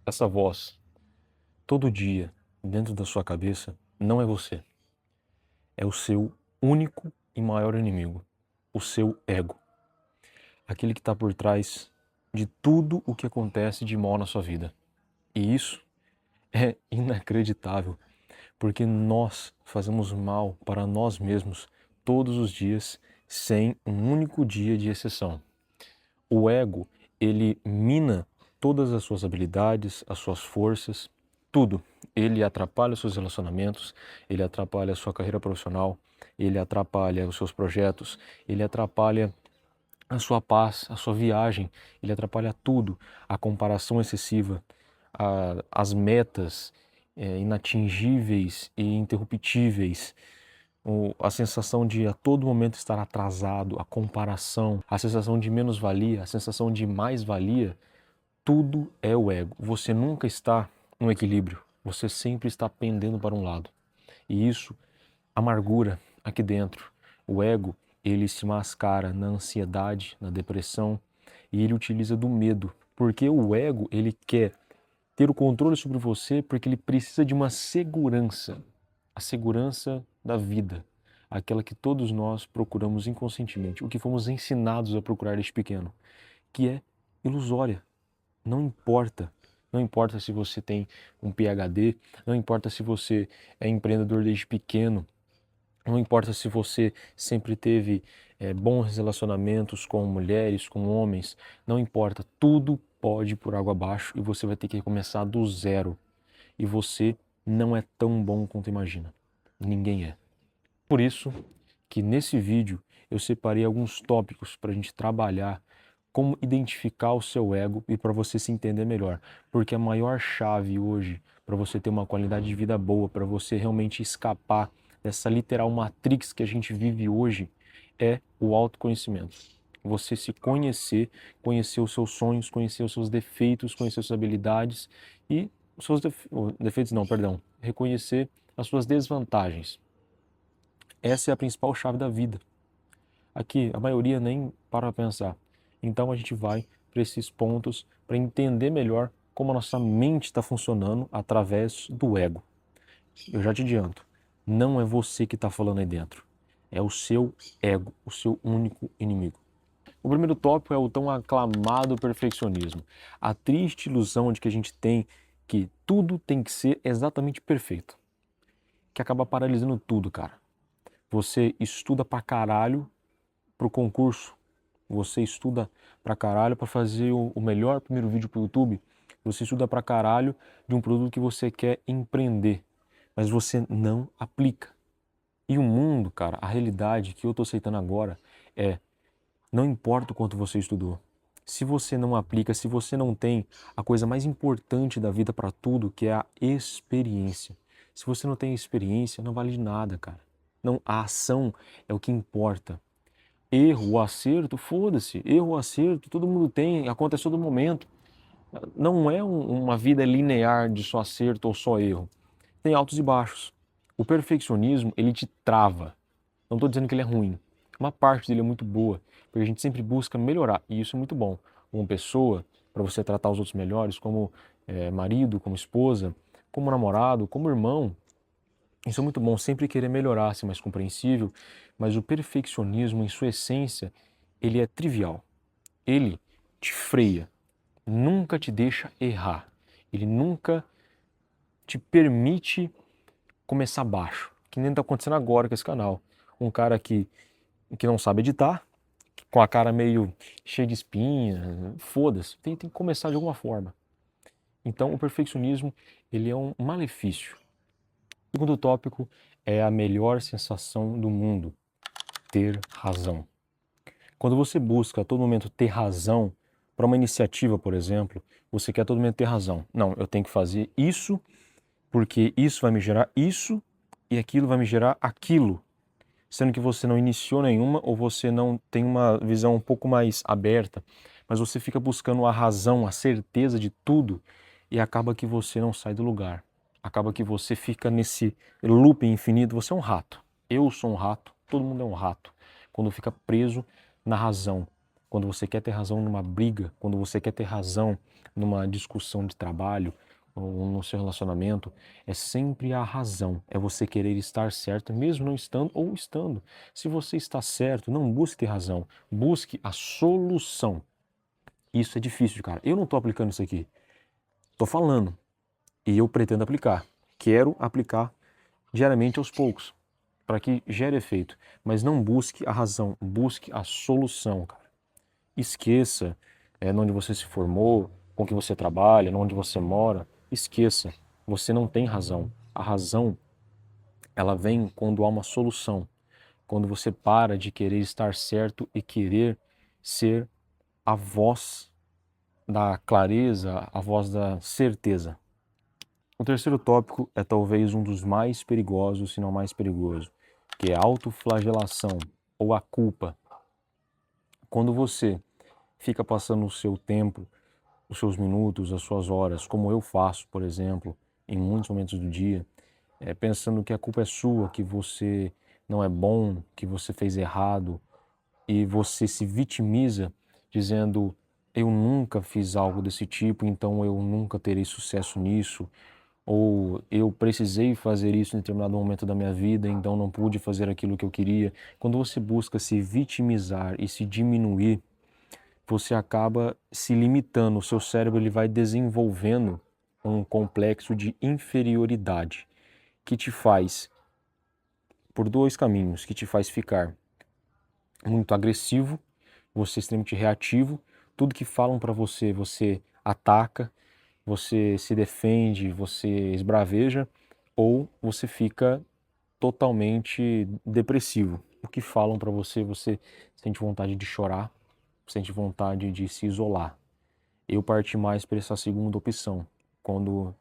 Essa voz, todo dia, dentro da sua cabeça, não é você. É o seu único e maior inimigo, o seu ego. Aquele que está por trás de tudo o que acontece de mal na sua vida. E isso é inacreditável, porque nós fazemos mal para nós mesmos todos os dias, sem um único dia de exceção. O ego, ele mina todas as suas habilidades, as suas forças, tudo. Ele atrapalha os seus relacionamentos, ele atrapalha a sua carreira profissional, ele atrapalha os seus projetos, ele atrapalha a sua paz, a sua viagem, ele atrapalha tudo. A comparação excessiva, as metas inatingíveis e interruptíveis, a sensação de a todo momento estar atrasado, a comparação, a sensação de menos-valia, a sensação de mais-valia, tudo é o ego. Você nunca está no equilíbrio, você sempre está pendendo para um lado. E isso amargura aqui dentro. O ego, ele se mascara na ansiedade, na depressão, e ele utiliza do medo, porque o ego, ele quer ter o controle sobre você porque ele precisa de uma segurança, a segurança da vida, aquela que todos nós procuramos inconscientemente, o que fomos ensinados a procurar desde pequeno, que é ilusória. Não importa. Não importa se você tem um PhD, não importa se você é empreendedor desde pequeno, não importa se você sempre teve bons relacionamentos com mulheres, com homens, não importa, tudo pode ir por água abaixo e você vai ter que começar do zero. E você não é tão bom quanto imagina. Ninguém é. Por isso que nesse vídeo eu separei alguns tópicos para a gente trabalhar como identificar o seu ego e para você se entender melhor. Porque a maior chave hoje para você ter uma qualidade de vida boa, para você realmente escapar dessa literal matrix que a gente vive hoje, é o autoconhecimento. Você se conhecer, conhecer os seus sonhos, conhecer os seus defeitos, conhecer as suas habilidades e os seus defeitos não, perdão, reconhecer as suas desvantagens. Essa é a principal chave da vida. Aqui, a maioria nem para pensar. Então a gente vai para esses pontos para entender melhor como a nossa mente está funcionando através do ego. Eu já te adianto, não é você que está falando aí dentro. É o seu ego, o seu único inimigo. O primeiro tópico é o tão aclamado perfeccionismo. A triste ilusão de que a gente tem que tudo tem que ser exatamente perfeito. Que acaba paralisando tudo, cara. Você estuda pra caralho pro concurso. Você estuda pra caralho pra fazer o melhor primeiro vídeo pro YouTube. Você estuda pra caralho de um produto que você quer empreender. Mas você não aplica. E o mundo, cara, a realidade que eu tô aceitando agora é: não importa o quanto você estudou. Se você não aplica, se você não tem a coisa mais importante da vida para tudo, que é a experiência. Se você não tem experiência, não vale de nada, cara. Não, a ação é o que importa. Erro ou acerto, foda-se. Erro ou acerto, todo mundo tem, acontece todo momento. Não é uma vida linear de só acerto ou só erro. Tem altos e baixos. O perfeccionismo, ele te trava. Não estou dizendo que ele é ruim. Uma parte dele é muito boa, porque a gente sempre busca melhorar, e isso é muito bom. Como pessoa, para você tratar os outros melhores, como marido, como esposa, como namorado, como irmão, isso é muito bom, sempre querer melhorar, ser mais compreensível, mas o perfeccionismo, em sua essência, ele é trivial. Ele te freia, nunca te deixa errar. Ele nunca te permite começar baixo, que nem está acontecendo agora com esse canal. Um cara que não sabe editar, com a cara meio cheia de espinha, foda-se, tem que começar de alguma forma. Então o perfeccionismo, ele é um malefício. O segundo tópico é a melhor sensação do mundo, ter razão. Quando você busca a todo momento ter razão, para uma iniciativa, por exemplo, você quer a todo momento ter razão. Não, eu tenho que fazer isso, porque isso vai me gerar isso, e aquilo vai me gerar aquilo. Sendo que você não iniciou nenhuma ou você não tem uma visão um pouco mais aberta, mas você fica buscando a razão, a certeza de tudo e acaba que você não sai do lugar. Acaba que você fica nesse looping infinito. Você é um rato. Eu sou um rato, todo mundo é um rato. Quando fica preso na razão. quando você quer ter razão numa briga, quando você quer ter razão numa discussão de trabalho ou no seu relacionamento, é sempre a razão, é você querer estar certo, mesmo não estando ou estando. Se você está certo, não busque ter razão, busque a solução. Isso é difícil, cara. Eu não estou aplicando isso aqui, estou falando e eu pretendo aplicar. Quero aplicar diariamente aos poucos, para que gere efeito. Mas não busque a razão, busque a solução, cara. Esqueça onde você se formou, com que você trabalha, onde você mora. Esqueça, você não tem razão. A razão, ela vem quando há uma solução. Quando você para de querer estar certo e querer ser a voz da clareza, a voz da certeza. O terceiro tópico é talvez um dos mais perigosos, se não mais perigoso, que é a autoflagelação ou a culpa. Quando você fica passando o seu tempo, os seus minutos, as suas horas, como eu faço, por exemplo, em muitos momentos do dia, pensando que a culpa é sua, que você não é bom, que você fez errado, e você se vitimiza dizendo: eu nunca fiz algo desse tipo, então eu nunca terei sucesso nisso, ou eu precisei fazer isso em determinado momento da minha vida, então não pude fazer aquilo que eu queria. Quando você busca se vitimizar e se diminuir, você acaba se limitando, o seu cérebro ele vai desenvolvendo um complexo de inferioridade que te faz, por dois caminhos, que te faz ficar muito agressivo, você é extremamente reativo, tudo que falam para você, você ataca, você se defende, você esbraveja, ou você fica totalmente depressivo. O que falam para você, você sente vontade de chorar, sente vontade de se isolar. Eu parti mais para essa segunda opção, quando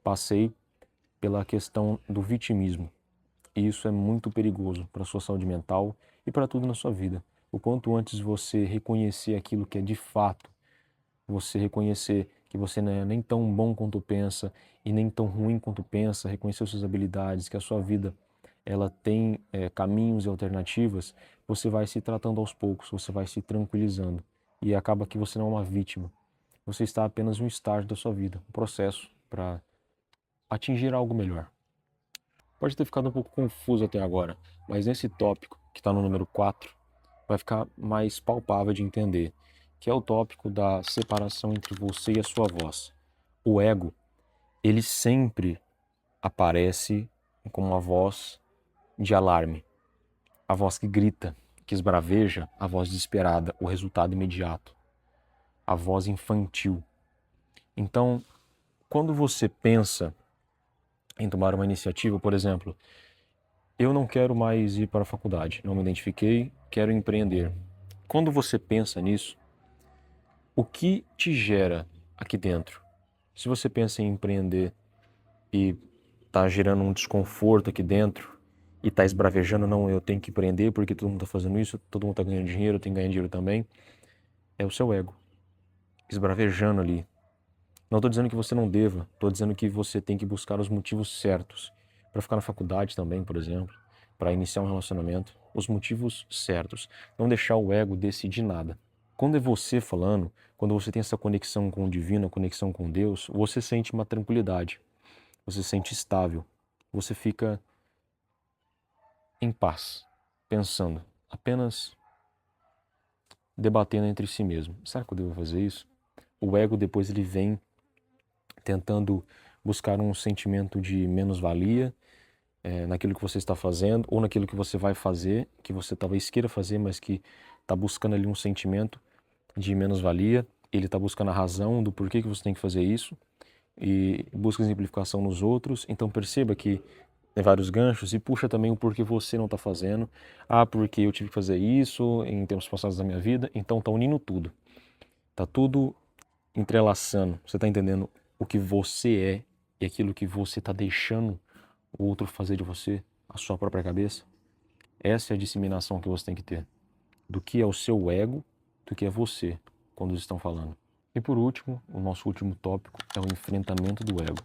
passei pela questão do vitimismo. E isso é muito perigoso para a sua saúde mental e para tudo na sua vida. O quanto antes você reconhecer aquilo que é de fato, você reconhecer que você não é nem tão bom quanto pensa e nem tão ruim quanto pensa, reconhecer suas habilidades, que a sua vida ela tem caminhos e alternativas, você vai se tratando aos poucos, você vai se tranquilizando e acaba que você não é uma vítima. Você está apenas em um estágio da sua vida, um processo para atingir algo melhor. Pode ter ficado um pouco confuso até agora, mas nesse tópico, que está no número 4, vai ficar mais palpável de entender, que é o tópico da separação entre você e a sua voz. O ego, ele sempre aparece como uma voz de alarme, a voz que grita, que esbraveja, a voz desesperada, o resultado imediato, a voz infantil. Então, quando você pensa em tomar uma iniciativa, por exemplo, eu não quero mais ir para a faculdade, não me identifiquei, quero empreender. Quando você pensa nisso, o que te gera aqui dentro? Se você pensa em empreender e está gerando um desconforto aqui dentro e está esbravejando, não, eu tenho que empreender porque todo mundo está fazendo isso, todo mundo está ganhando dinheiro, eu tenho que ganhar dinheiro também, é o seu ego esbravejando ali. Não estou dizendo que você não deva, estou dizendo que você tem que buscar os motivos certos para ficar na faculdade também, por exemplo, para iniciar um relacionamento, os motivos certos. Não deixar o ego decidir nada. Quando é você falando, quando você tem essa conexão com o divino, a conexão com Deus, você sente uma tranquilidade, você se sente estável, você fica em paz, pensando, apenas debatendo entre si mesmo. Será que eu devo fazer isso? O ego depois ele vem tentando buscar um sentimento de menos-valia naquilo que você está fazendo ou naquilo que você vai fazer, que você talvez queira fazer, mas que está buscando ali um sentimento de menos-valia. Ele está buscando a razão do porquê que você tem que fazer isso e busca exemplificação nos outros. Então perceba que tem vários ganchos e puxa também o porquê você não está fazendo. Ah, porque eu tive que fazer isso em tempos passados da minha vida. Então está unindo tudo. Está tudo entrelaçando. Você está entendendo o que você é e aquilo que você está deixando o outro fazer de você, a sua própria cabeça? Essa é a disseminação que você tem que ter. Do que é o seu ego, do que é você, quando eles estão falando. E por último, o nosso último tópico é o enfrentamento do ego.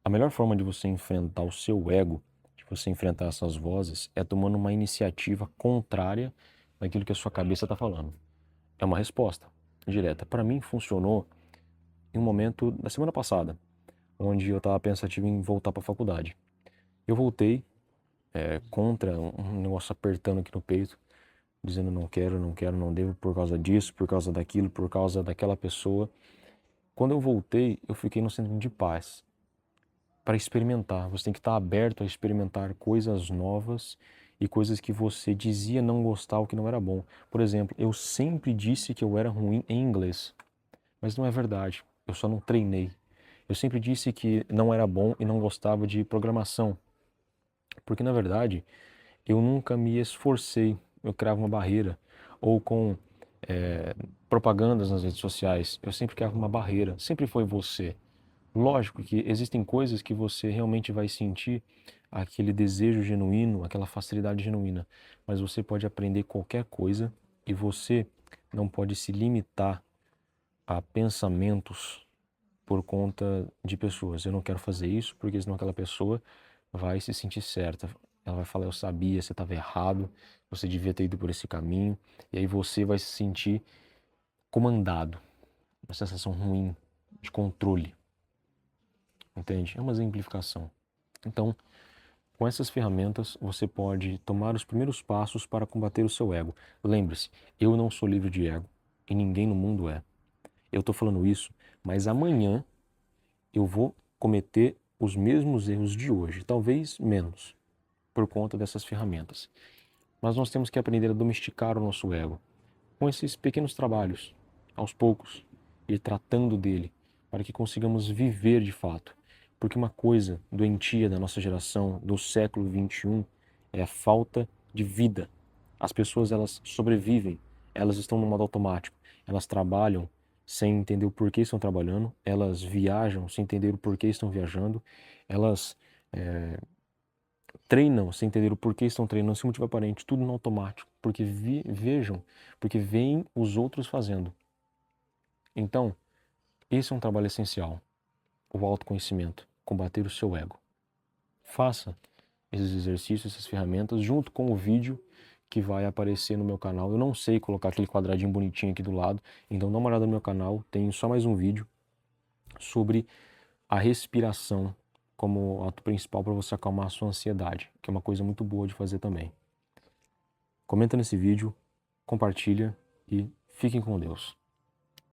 A melhor forma de você enfrentar o seu ego, de você enfrentar essas vozes, é tomando uma iniciativa contrária daquilo que a sua cabeça está falando. É uma resposta direta. Para mim, funcionou em um momento da semana passada, onde eu estava pensativo em voltar para a faculdade. Eu voltei contra um negócio apertando aqui no peito, dizendo não quero, não quero, não devo por causa disso, por causa daquilo, por causa daquela pessoa. Quando eu voltei, eu fiquei no centro de paz para experimentar. Você tem que estar aberto a experimentar coisas novas e coisas que você dizia não gostar ou que não era bom. Por exemplo, eu sempre disse que eu era ruim em inglês, mas não é verdade. Eu só não treinei. Eu sempre disse que não era bom e não gostava de programação, porque na verdade eu nunca me esforcei, eu criava uma barreira, ou com propagandas nas redes sociais, eu sempre criava uma barreira, sempre foi você. Lógico que existem coisas que você realmente vai sentir aquele desejo genuíno, aquela facilidade genuína, mas você pode aprender qualquer coisa e você não pode se limitar a pensamentos por conta de pessoas. Eu não quero fazer isso porque senão aquela pessoa vai se sentir certa. Ela vai falar, eu sabia, você estava errado, você devia ter ido por esse caminho, e aí você vai se sentir comandado, uma sensação ruim de controle, entende? É uma exemplificação. Então, com essas ferramentas, você pode tomar os primeiros passos para combater o seu ego. Lembre-se, eu não sou livre de ego e ninguém no mundo é. Eu estou falando isso, mas amanhã eu vou cometer os mesmos erros de hoje, talvez menos, por conta dessas ferramentas. Mas nós temos que aprender a domesticar o nosso ego com esses pequenos trabalhos, aos poucos, ir tratando dele, para que consigamos viver de fato. Porque uma coisa doentia da nossa geração, do século XXI, é a falta de vida. As pessoas, elas sobrevivem, elas estão no modo automático, elas trabalham sem entender o porquê estão trabalhando, elas viajam sem entender o porquê estão viajando, elas treinam sem entender o porquê estão treinando, sem motivo aparente, tudo no automático, porque vejam, porque veem os outros fazendo. Então, esse é um trabalho essencial, o autoconhecimento, combater o seu ego. Faça esses exercícios, essas ferramentas, junto com o vídeo que vai aparecer no meu canal. Eu não sei colocar aquele quadradinho bonitinho aqui do lado, então dá uma olhada no meu canal, tem só mais um vídeo sobre a respiração como ato principal para você acalmar a sua ansiedade, que é uma coisa muito boa de fazer também. Comenta nesse vídeo, compartilha e fiquem com Deus.